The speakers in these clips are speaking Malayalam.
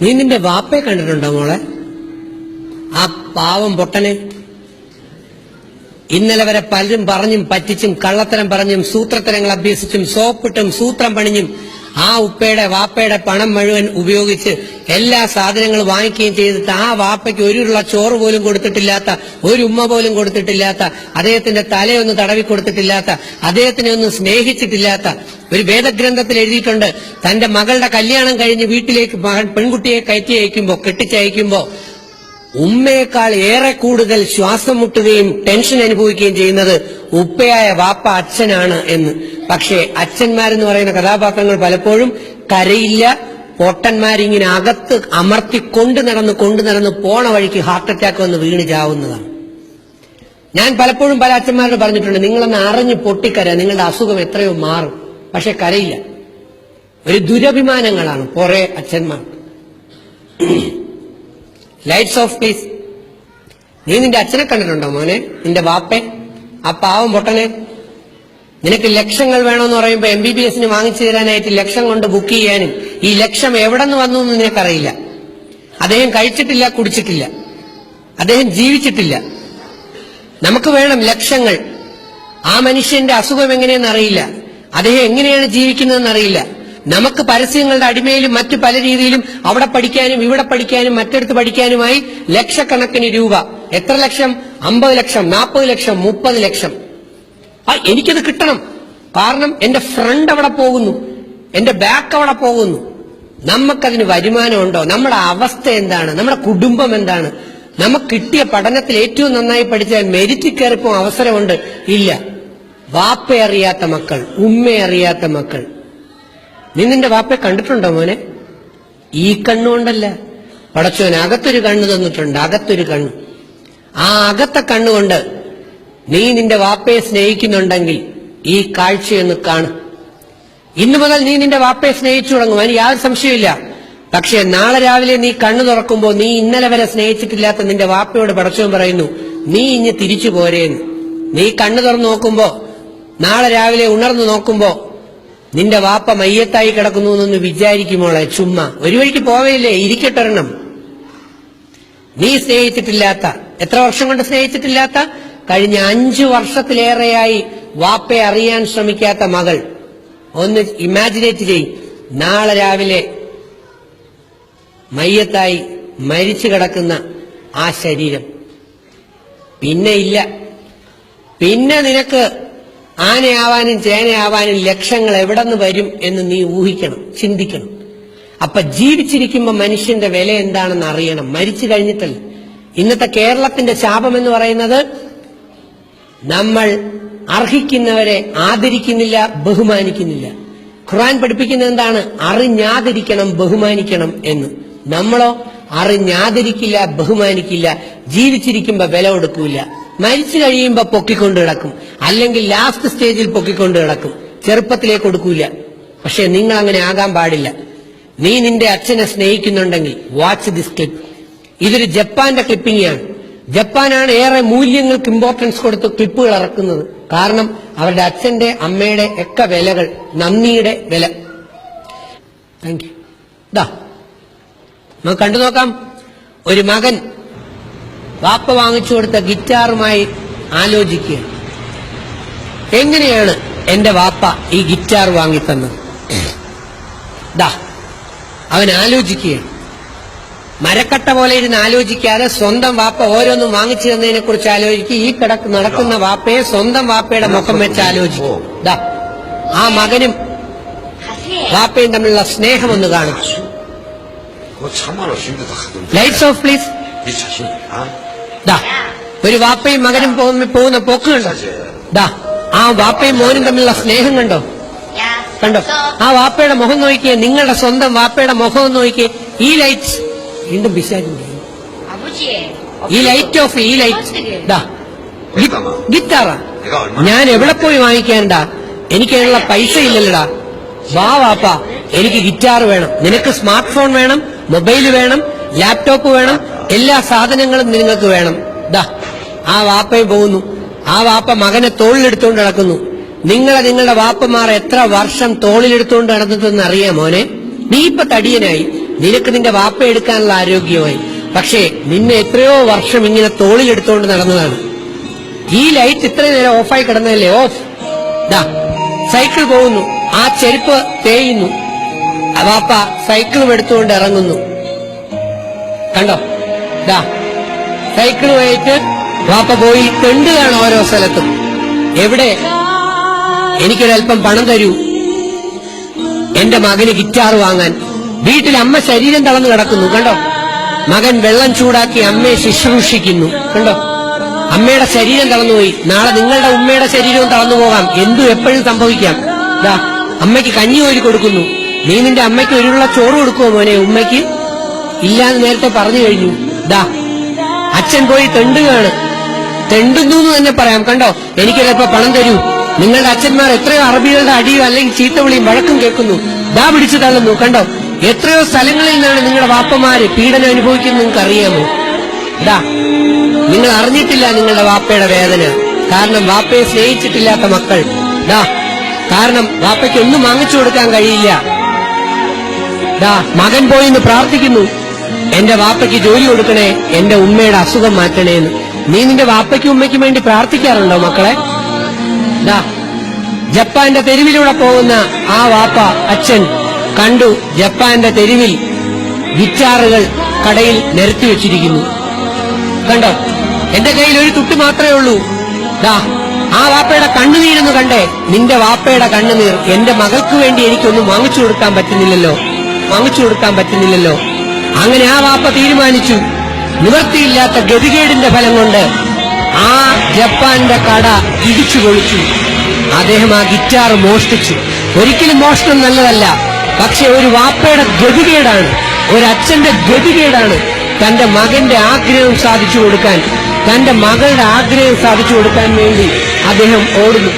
നീ നിന്റെ വാപ്പയെ കണ്ടിട്ടുണ്ടോ മോളെ? ആ പാവം പൊട്ടനെ. ഇന്നലെ വരെ പലരും പറഞ്ഞും പറ്റിച്ചും കള്ളത്തരം പറഞ്ഞും സൂത്രത്തരങ്ങൾ അഭ്യസിച്ചും സോപ്പിട്ടും സൂത്രം പണിഞ്ഞും ആ ഉപ്പയുടെ വാപ്പയുടെ പണം മുഴുവൻ ഉപയോഗിച്ച് എല്ലാ സാധനങ്ങളും വാങ്ങിക്കുകയും ചെയ്തിട്ട് ആ വാപ്പയ്ക്ക് ഒരുള്ള ചോറ് പോലും കൊടുത്തിട്ടില്ലാത്ത, ഒരു ഉമ്മ പോലും കൊടുത്തിട്ടില്ലാത്ത, അദ്ദേഹത്തിന്റെ തലയൊന്ന് തടവി കൊടുത്തിട്ടില്ലാത്ത, അദ്ദേഹത്തിനെ ഒന്നും സ്നേഹിച്ചിട്ടില്ലാത്ത ഒരു വേദഗ്രന്ഥത്തിൽ എഴുതിയിട്ടുണ്ട്. തന്റെ മകളുടെ കല്യാണം കഴിഞ്ഞ് വീട്ടിലേക്ക് പെൺകുട്ടിയെ കെട്ടിച്ചയക്കുമ്പോ ഉമ്മയേക്കാൾ ഏറെ കൂടുതൽ ശ്വാസം മുട്ടുകയും ടെൻഷൻ അനുഭവിക്കുകയും ചെയ്യുന്നത് ഉപ്പയായ വാപ്പ അച്ഛനാണ് എന്ന്. പക്ഷേ അച്ഛന്മാരെന്ന് പറയുന്ന കഥാപാത്രങ്ങൾ പലപ്പോഴും കരയില്ല. പൊട്ടന്മാരിങ്ങനെ അകത്ത് അമർത്തി കൊണ്ടു നടന്ന് പോണ വഴിക്ക് ഹാർട്ട് അറ്റാക്ക് വന്ന് വീണ് ചാവുന്നതാണ്. ഞാൻ പലപ്പോഴും പല അച്ഛന്മാരോട് പറഞ്ഞിട്ടുണ്ട്, നിങ്ങളൊന്ന് അറിഞ്ഞ് പൊട്ടിക്കര, നിങ്ങളുടെ അസുഖം എത്രയോ മാറും. പക്ഷെ കരയില്ല. ഒരു ദുരഭിമാനങ്ങളാണ് കുറെ അച്ഛന്മാർ. Lights of please. നീ നിന്റെ അച്ഛനെ കണ്ടിട്ടുണ്ടോ മോനെ? നിന്റെ വാപ്പെ, ആ പാവം പൊട്ടനെ. നിനക്ക് ലക്ഷങ്ങൾ വേണമെന്ന് പറയുമ്പോ MBBS വാങ്ങിച്ചു തരാനായിട്ട് ലക്ഷം കൊണ്ട് ബുക്ക് ചെയ്യാനും ഈ ലക്ഷം എവിടെ നിന്ന് വന്നു എന്ന് നിനക്കറിയില്ല. അദ്ദേഹം കഴിച്ചിട്ടില്ല, കുടിച്ചിട്ടില്ല, അദ്ദേഹം ജീവിച്ചിട്ടില്ല. നമുക്ക് വേണം ലക്ഷങ്ങൾ. ആ മനുഷ്യന്റെ അസുഖം എങ്ങനെയെന്ന് അറിയില്ല, അദ്ദേഹം എങ്ങനെയാണ് ജീവിക്കുന്നതെന്ന് അറിയില്ല. നമുക്ക് പരസ്യങ്ങളുടെ അടിമയിലും മറ്റു പല രീതിയിലും അവിടെ പഠിക്കാനും ഇവിടെ പഠിക്കാനും മറ്റെടുത്ത് പഠിക്കാനുമായി ലക്ഷക്കണക്കിന് രൂപ. എത്ര ലക്ഷം? 50 ലക്ഷം, 40 ലക്ഷം, 30 ലക്ഷം. എനിക്കത് കിട്ടണം, കാരണം എന്റെ ഫ്രണ്ട് അവിടെ പോകുന്നു, എന്റെ ബാക്ക് അവിടെ പോകുന്നു. നമുക്കതിന് വരുമാനമുണ്ടോ? നമ്മുടെ അവസ്ഥ എന്താണ്? നമ്മുടെ കുടുംബം എന്താണ്? നമുക്ക് കിട്ടിയ പഠനത്തിൽ ഏറ്റവും നന്നായി പഠിച്ചാൽ മെരിറ്റ് കയറിപ്പോ അവസരമുണ്ട്? ഇല്ല. വാപ്പയെ അറിയാത്ത മക്കൾ, ഉമ്മയെ അറിയാത്ത മക്കൾ. നീ നിന്റെ വാപ്പയെ കണ്ടിട്ടുണ്ടോ മോനെ? ഈ കണ്ണുകൊണ്ടല്ല, പടച്ചോൻ അകത്തൊരു കണ്ണ് തന്നിട്ടുണ്ട്, അകത്തൊരു കണ്ണ്. ആ അകത്തെ കണ്ണുകൊണ്ട് നീ നിന്റെ വാപ്പയെ സ്നേഹിക്കുന്നുണ്ടെങ്കിൽ ഈ കാഴ്ചയൊന്ന് കാണും. ഇന്നു മുതൽ നീ നിന്റെ വാപ്പയെ സ്നേഹിച്ചു തുടങ്ങും, അതിന് യാതൊരു സംശയമില്ല. പക്ഷെ നാളെ രാവിലെ നീ കണ്ണു തുറക്കുമ്പോ നീ ഇന്നലെ വരെ സ്നേഹിച്ചിട്ടില്ലാത്ത നിന്റെ വാപ്പയോട് പടച്ചോൻ പറയുന്നു, നീ ഇനി തിരിച്ചു പോരേന്ന്. നീ കണ്ണു തുറന്നു നോക്കുമ്പോ, നാളെ രാവിലെ ഉണർന്നു നോക്കുമ്പോ നിന്റെ വാപ്പ മയ്യത്തായി കിടക്കുന്നു എന്നൊന്ന് വിചാരിക്കുമോളെ. ചുമ്മാ ഒരു വഴിക്ക് പോവേയില്ലേ, ഇരിക്കട്ടൊരെണ്ണം. നീ സ്നേഹിച്ചിട്ടില്ലാത്ത, എത്ര വർഷം കൊണ്ട് സ്നേഹിച്ചിട്ടില്ലാത്ത, കഴിഞ്ഞ 5 വർഷത്തിലേറെയായി വാപ്പയെ അറിയാൻ ശ്രമിക്കാത്ത മകൾ, ഒന്ന് ഇമാജിനേറ്റ് ചെയ്യും. നാളെ രാവിലെ മയ്യത്തായി മരിച്ചു കിടക്കുന്ന ആ ശരീരം പിന്നെ ഇല്ല. പിന്നെ നിനക്ക് ആനയാവാനും ചേനയാവാനും ലക്ഷങ്ങൾ എവിടെ നിന്ന് വരും എന്ന് നീ ഊഹിക്കണം, ചിന്തിക്കണം. അപ്പൊ ജീവിച്ചിരിക്കുമ്പോ മനുഷ്യന്റെ വില എന്താണെന്ന് അറിയണം, മരിച്ചു കഴിഞ്ഞിട്ടല്ല. ഇന്നത്തെ കേരളത്തിന്റെ ശാപം എന്ന് പറയുന്നത് നമ്മൾ അർഹിക്കുന്നവരെ ആദരിക്കുന്നില്ല, ബഹുമാനിക്കുന്നില്ല. ഖുർആൻ പഠിപ്പിക്കുന്നത് എന്താണ്? അറിഞ്ഞാദരിക്കണം, ബഹുമാനിക്കണം എന്ന്. നമ്മളോ അറിഞ്ഞാദരിക്കില്ല, ബഹുമാനിക്കില്ല. ജീവിച്ചിരിക്കുമ്പോ വില കൊടുക്കൂല, മരിച്ചു കഴിയുമ്പോ പൊക്കിക്കൊണ്ട് കിടക്കും, അല്ലെങ്കിൽ ലാസ്റ്റ് സ്റ്റേജിൽ പൊക്കിക്കൊണ്ട് കിടക്കും, ചെറുപ്പത്തിലേ കൊടുക്കൂല. പക്ഷെ നിങ്ങൾ അങ്ങനെ ആകാൻ പാടില്ല. നീ നിന്റെ അച്ഛനെ സ്നേഹിക്കുന്നുണ്ടെങ്കിൽ വാച്ച് ദിസ് ക്ലിപ്പ്. ഇതൊരു ജപ്പാന്റെ ക്ലിപ്പിംഗ് ആണ്. ജപ്പാനാണ് ഏറെ മൂല്യങ്ങൾക്ക് ഇമ്പോർട്ടൻസ് കൊടുത്ത് ക്ലിപ്പുകൾ ഇറക്കുന്നത്. കാരണം അവരുടെ അച്ഛന്റെ അമ്മയുടെ ഒക്കെ വിലകൾ, നന്ദിയുടെ വില. Thank you. നമുക്ക് കണ്ടു നോക്കാം. ഒരു മകൻ വാപ്പ വാങ്ങിച്ചു കൊടുത്ത ഗിറ്റാറുമായി ആലോചിക്കുക, എങ്ങനെയാണ് എന്റെ വാപ്പ ഈ ഗിറ്റാർ വാങ്ങിത്തന്നത്? അവൻ ആലോചിക്കുകയാണ്. മരക്കട്ട പോലെ ഇരുന്ന് ആലോചിക്കാതെ സ്വന്തം വാപ്പ ഓരോന്നും വാങ്ങിച്ചു തന്നതിനെ കുറിച്ച് ആലോചിക്കുക. ഈ നടക്കുന്ന വാപ്പയെ സ്വന്തം വാപ്പയുടെ മുഖം വെച്ച് ആലോചിക്കും. ആ മകനും വാപ്പയും തമ്മിലുള്ള സ്നേഹം ഒന്ന് കാണും. Lights of please. ഒരു വാപ്പയും മകനും പോകുന്ന പോക്ക് കണ്ടോ? ആ വാപ്പയും മോനും തമ്മിലുള്ള സ്നേഹം കണ്ടോ? ആ വാപ്പയുടെ മുഖം നോക്കിയേ, നിങ്ങളുടെ സ്വന്തം വാപ്പയുടെ മുഖം നോക്കിയേ. ഈ ലൈറ്റ് വീണ്ടും പിശാചിന്റെ ഈ ലൈറ്റ് ഓഫ്, ഈ ലൈറ്റ് ഗിറ്റാറാ. ഞാൻ എവിടെ പോയി വാങ്ങിക്കാനുണ്ടാ? എനിക്ക് അതിനുള്ള പൈസ ഇല്ലല്ലോടാ. വാപ്പ, എനിക്ക് ഗിറ്റാർ വേണം. നിനക്ക് സ്മാർട്ട് ഫോൺ വേണം, മൊബൈൽ വേണം, ലാപ്ടോപ്പ് വേണം, എല്ലാ സാധനങ്ങളും നിങ്ങൾക്ക് വേണം. ആ വാപ്പയും പോകുന്നു. ആ വാപ്പ മകനെ തോളിലെടുത്തുകൊണ്ട് നടക്കുന്നു. നിങ്ങളുടെ വാപ്പമാർ എത്ര വർഷം തോളിലെടുത്തുകൊണ്ട് നടന്നിട്ടെന്ന് അറിയാം മോനെ? നീ ഇപ്പൊ തടിയനായി, നിനക്ക് നിന്റെ വാപ്പ എടുക്കാനുള്ള ആരോഗ്യമായി. പക്ഷേ നിന്നെ എത്രയോ വർഷം ഇങ്ങനെ തോളിലെടുത്തുകൊണ്ട് നടന്നതാണ്. ഈ ലൈറ്റ് ഇത്രയും നേരം ഓഫായി കിടന്നതല്ലേ? ഓഫ്. ദാ സൈക്കിൾ പോകുന്നു, ആ ചെരുപ്പ് തേയുന്നു, വാപ്പ സൈക്കിളും എടുത്തുകൊണ്ട് ഇറങ്ങുന്നു. കണ്ടോ? ദാ സൈക്കിളുമായിട്ട് വാപ്പ പോയി തെണ്ടുകയാണ് ഓരോ സ്ഥലത്തും. എവിടെ? എനിക്കൊരൽപ്പം പണം തരൂ, എന്റെ മകന് ഗിറ്റാർ വാങ്ങാൻ. വീട്ടിൽ അമ്മ ശരീരം തളർന്നു കിടക്കുന്നു. കണ്ടോ? മകൻ വെള്ളം ചൂടാക്കി അമ്മയെ ശുശ്രൂഷിക്കുന്നു. കണ്ടോ? അമ്മയുടെ ശരീരം തളർന്നുപോയി. നാളെ നിങ്ങളുടെ ഉമ്മയുടെ ശരീരവും തളർന്നു പോകാം. എന്തും എപ്പോഴും സംഭവിക്കാം. ദാ അമ്മയ്ക്ക് കഞ്ഞി കോരി കൊടുക്കുന്നു. നീ നിന്റെ അമ്മയ്ക്ക് ഒരുള്ള ചോറ് കൊടുക്കുമോ മോനെ? ഉമ്മയ്ക്ക് ഇല്ലാന്ന് നേരത്തെ പറഞ്ഞു കഴിഞ്ഞു. ദാ അച്ഛൻ പോയി തെണ്ടുകയാണ്. തെണ്ടുന്നു എന്ന് തന്നെ പറയാം. കണ്ടോ? എനിക്കൊരൽപ്പം പണം തരൂ. നിങ്ങളുടെ അച്ഛന്മാർ എത്രയോ അറബികളുടെ അടിയോ അല്ലെങ്കിൽ ചീത്തവിളിയും വഴക്കും കേൾക്കുന്നു. ദാ പിടിച്ചു തള്ളുന്നു. കണ്ടോ? എത്രയോ സ്ഥലങ്ങളിൽ നിന്നാണ് നിങ്ങളുടെ വാപ്പമാര് പീഡനം അനുഭവിക്കുന്നത് നിങ്ങൾക്ക് അറിയാമോ? ദാ നിങ്ങൾ അറിഞ്ഞിട്ടില്ല നിങ്ങളുടെ വാപ്പയുടെ വേദന. കാരണം വാപ്പയെ സ്നേഹിച്ചിട്ടില്ലാത്ത മക്കൾ. ദാ കാരണം വാപ്പയ്ക്ക് ഒന്നും വാങ്ങിച്ചു കൊടുക്കാൻ കഴിയില്ല. ദാ മകൻ പോയി എന്ന് പ്രാർത്ഥിക്കുന്നു, എന്റെ വാപ്പയ്ക്ക് ജോലി കൊടുക്കണേ, എന്റെ ഉമ്മയുടെ അസുഖം മാറ്റണേന്ന്. നീ നിന്റെ വാപ്പയ്ക്കും ഉമ്മയ്ക്കും വേണ്ടി പ്രാർത്ഥിക്കാറുണ്ടോ മക്കളെ? ദാ ജപ്പാന്റെ തെരുവിലൂടെ പോകുന്ന ആ വാപ്പ അച്ഛൻ കണ്ടു, ജപ്പാന്റെ തെരുവിൽ ഗിറ്റാറുകൾ കടയിൽ നിരത്തി വെച്ചിരിക്കുന്നു. കണ്ടോ? എന്റെ കയ്യിൽ ഒരു തുട്ട് മാത്രമേ ഉള്ളൂ. ദാ ആ വാപ്പയുടെ കണ്ണുനീരെന്ന് കണ്ടേ? നിന്റെ വാപ്പയുടെ കണ്ണുനീർ. എന്റെ മകൾക്ക് വേണ്ടി എനിക്കൊന്നും വാങ്ങിച്ചു കൊടുക്കാൻ പറ്റുന്നില്ലല്ലോ. അങ്ങനെ ആ വാപ്പ തീരുമാനിച്ചു. നിവൃത്തിയില്ലാത്ത ഗതികേടിന്റെ ഫലം കൊണ്ട് ആ ജപ്പാന്റെ കട ഇടിച്ചു പൊളിച്ചു. അദ്ദേഹം ആ ഗിറ്റാർ മോഷ്ടിച്ചു. ഒരിക്കലും മോഷണം നല്ലതല്ല, പക്ഷെ ഒരു വാപ്പയുടെ ഗതികേടാണ്, ഒരച്ഛന്റെ ഗതികേടാണ്. തന്റെ മകന്റെ ആഗ്രഹം സാധിച്ചു കൊടുക്കാൻ, തന്റെ മകളുടെ ആഗ്രഹം സാധിച്ചു കൊടുക്കാൻ വേണ്ടി അദ്ദേഹം ഓടുന്നു.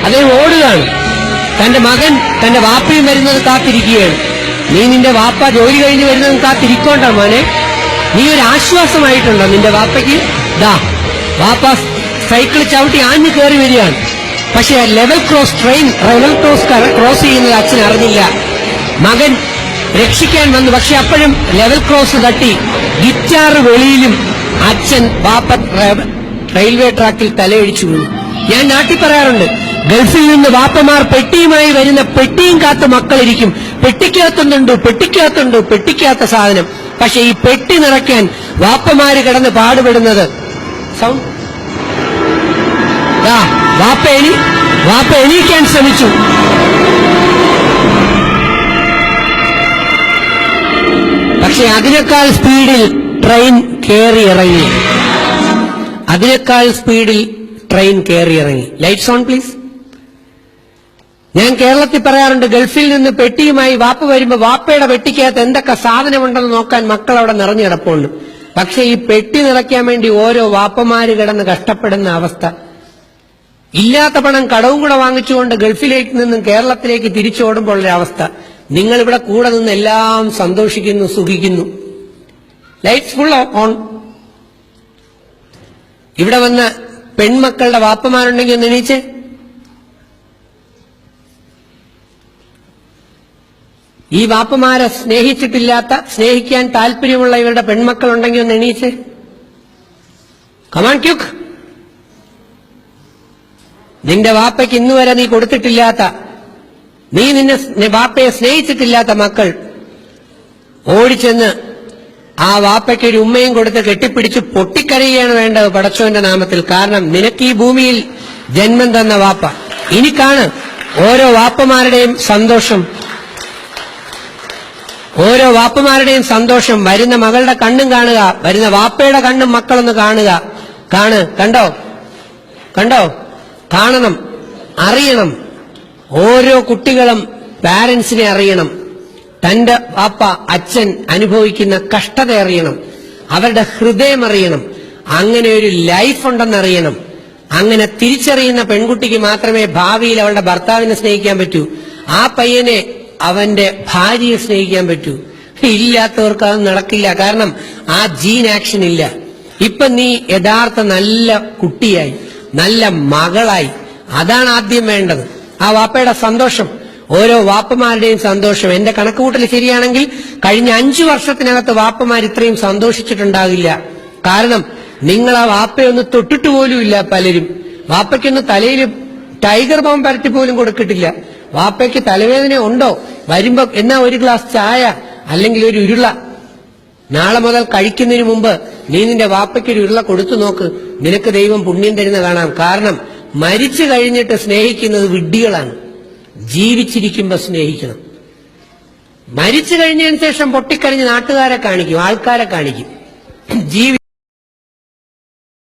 അദ്ദേഹം ഓടുകയാണ്. തന്റെ മകൻ തന്റെ വാപ്പയും വരുന്നത് കാത്തിരിക്കുകയാണ്. നീ നിന്റെ വാപ്പ ജോലി കഴിഞ്ഞ് വരുന്നത് കാത്തിരിക്കോണ്ട മോനെ? നീ ഒരു ആശ്വാസമായിട്ടുണ്ടോ നിന്റെ വാപ്പയ്ക്ക്? ദാ വാപ്പ സൈക്കിൾ ചവിട്ടി ആഞ്ഞു കയറി വരികയാണ്. പക്ഷെ ലെവൽ ക്രോസ് ക്രോസ് ചെയ്യുന്നത് അച്ഛൻ അറിഞ്ഞില്ല. മകൻ രക്ഷിക്കാൻ വന്നു. പക്ഷെ അപ്പോഴും ലെവൽ ക്രോസ് തട്ടി ഗിറ്റാർ വെളിയിലും അച്ഛൻ വാപ്പ റെയിൽവേ ട്രാക്കിൽ തലയിടിച്ചു വീണു. ഞാൻ നാട്ടിൽ പറയാറുണ്ട്, ഗൾഫിൽ നിന്ന് വാപ്പമാർ പെട്ടിയുമായി വരുന്ന പെട്ടിയും കാത്ത് മക്കളിരിക്കും. പെട്ടിക്കകത്ത സാധനം. പക്ഷെ ഈ പെട്ടി നിറയ്ക്കാൻ വാപ്പമാര് കിടന്ന് പാടുപെടുന്നത്. വാപ്പ എണീക്കാൻ ശ്രമിച്ചു. പക്ഷെ അതിനേക്കാൾ സ്പീഡിൽ ട്രെയിൻ കയറി ഇറങ്ങി. Lights on please. ഞാൻ കേരളത്തിൽ പറയാറുണ്ട്, ഗൾഫിൽ നിന്ന് പെട്ടിയുമായി വാപ്പ വരുമ്പോ വാപ്പയുടെ പെട്ടിക്കകത്ത് എന്തൊക്കെ സാധനമുണ്ടെന്ന് നോക്കാൻ മക്കൾ അവിടെ നിറഞ്ഞു കിടപ്പുണ്ട്. പക്ഷെ ഈ പെട്ടി നിറയ്ക്കാൻ വേണ്ടി ഓരോ വാപ്പമാര് കിടന്ന് കഷ്ടപ്പെടുന്ന അവസ്ഥ. ഇല്ലാത്ത പണം കടവും കൂടെ വാങ്ങിച്ചുകൊണ്ട് ഗൾഫിലേക്ക് നിന്നും കേരളത്തിലേക്ക് തിരിച്ചോടുമ്പോൾ ഒരവസ്ഥ. നിങ്ങൾ ഇവിടെ കൂടെ നിന്ന് എല്ലാം സന്തോഷിക്കുന്നു, സുഖിക്കുന്നു. Lights full on. ഇവിടെ വന്ന പെൺമക്കളുടെ വാപ്പമാരുണ്ടെങ്കിൽ ഒന്ന് എണീച്ച്. ഈ വാപ്പമാരെ സ്നേഹിക്കാൻ താല്പര്യമുള്ള ഇവരുടെ പെൺമക്കളുണ്ടെങ്കിൽ ഒന്ന് എണീച്ച്. Come on quick. നിന്റെ വാപ്പയ്ക്ക് ഇന്നുവരെ നീ കൊടുത്തിട്ടില്ലാത്ത, നീ നിന്നെ വാപ്പയെ സ്നേഹിച്ചിട്ടില്ലാത്ത മക്കൾ ഓടിച്ചെന്ന് ആ വാപ്പയ്ക്ക് ഒരു ഉമ്മയും കൊടുത്ത് കെട്ടിപ്പിടിച്ച് പൊട്ടിക്കരയുകയാണ് വേണ്ടത് പടച്ചോന്റെ നാമത്തിൽ. കാരണം നിനക്ക് ഈ ഭൂമിയിൽ ജന്മം തന്ന വാപ്പ. ഇനി കാണ് ഓരോ വാപ്പമാരുടെയും സന്തോഷം. വരുന്ന മകളുടെ കണ്ണും കാണുക, വരുന്ന വാപ്പയുടെ കണ്ണും മക്കളൊന്ന് കാണുക. കണ്ടോ? കാണണം, അറിയണം. ഓരോ കുട്ടികളും പാരന്റ്സിനെ അറിയണം. തന്റെ വാപ്പ അച്ഛൻ അനുഭവിക്കുന്ന കഷ്ടത അറിയണം, അവരുടെ ഹൃദയം അറിയണം. അങ്ങനെ ഒരു ലൈഫ് ഉണ്ടെന്നറിയണം. അങ്ങനെ തിരിച്ചറിയുന്ന പെൺകുട്ടിക്ക് മാത്രമേ ഭാവിയിൽ അവളുടെ ഭർത്താവിനെ സ്നേഹിക്കാൻ പറ്റൂ, ആ പയ്യനെ അവന്റെ ഭാര്യയെ സ്നേഹിക്കാൻ പറ്റൂ. ഇല്ലാത്തവർക്ക് അത് നടക്കില്ല. കാരണം ആ ജീൻ ആക്ഷൻ ഇല്ല. ഇപ്പൊ നീ യഥാർത്ഥ നല്ല കുട്ടിയായി, നല്ല മകളായി. അതാണ് ആദ്യം വേണ്ടത്. ആ വാപ്പയുടെ സന്തോഷം. ഓരോ വാപ്പമാരുടെയും സന്തോഷം. എന്റെ കണക്കുകൂട്ടൽ ശരിയാണെങ്കിൽ കഴിഞ്ഞ 5 വർഷത്തിനകത്ത് വാപ്പമാർ ഇത്രയും സന്തോഷിച്ചിട്ടുണ്ടാകില്ല. കാരണം നിങ്ങൾ ആ വാപ്പയൊന്ന് തൊട്ടിട്ട് പോലുമില്ല. പലരും വാപ്പയ്ക്കൊന്ന് തലയിൽ ടൈഗർ ബോംബ് പരട്ടി പോലും കൊടുക്കിട്ടില്ല. വാപ്പയ്ക്ക് തലവേദന ഉണ്ടോ, വരുമ്പോ എന്നാ ഒരു ഗ്ലാസ് ചായ അല്ലെങ്കിൽ ഒരു ഉരുള. നാളെ മുതൽ കഴിക്കുന്നതിന് മുമ്പ് നീ നിന്റെ വാപ്പയ്ക്ക് ഒരു ഉരുള കൊടുത്തു നോക്ക്, നിനക്ക് ദൈവം പുണ്യം തരുന്ന കാണാം. കാരണം മരിച്ചു കഴിഞ്ഞിട്ട് സ്നേഹിക്കുന്നത് വിഡ്ഢികളാണ്. ജീവിച്ചിരിക്കുമ്പോ സ്നേഹിക്കണം. മരിച്ചു കഴിഞ്ഞതിന് ശേഷം പൊട്ടിക്കരഞ്ഞ് നാട്ടുകാരെ കാണിക്കും, ആൾക്കാരെ കാണിക്കും.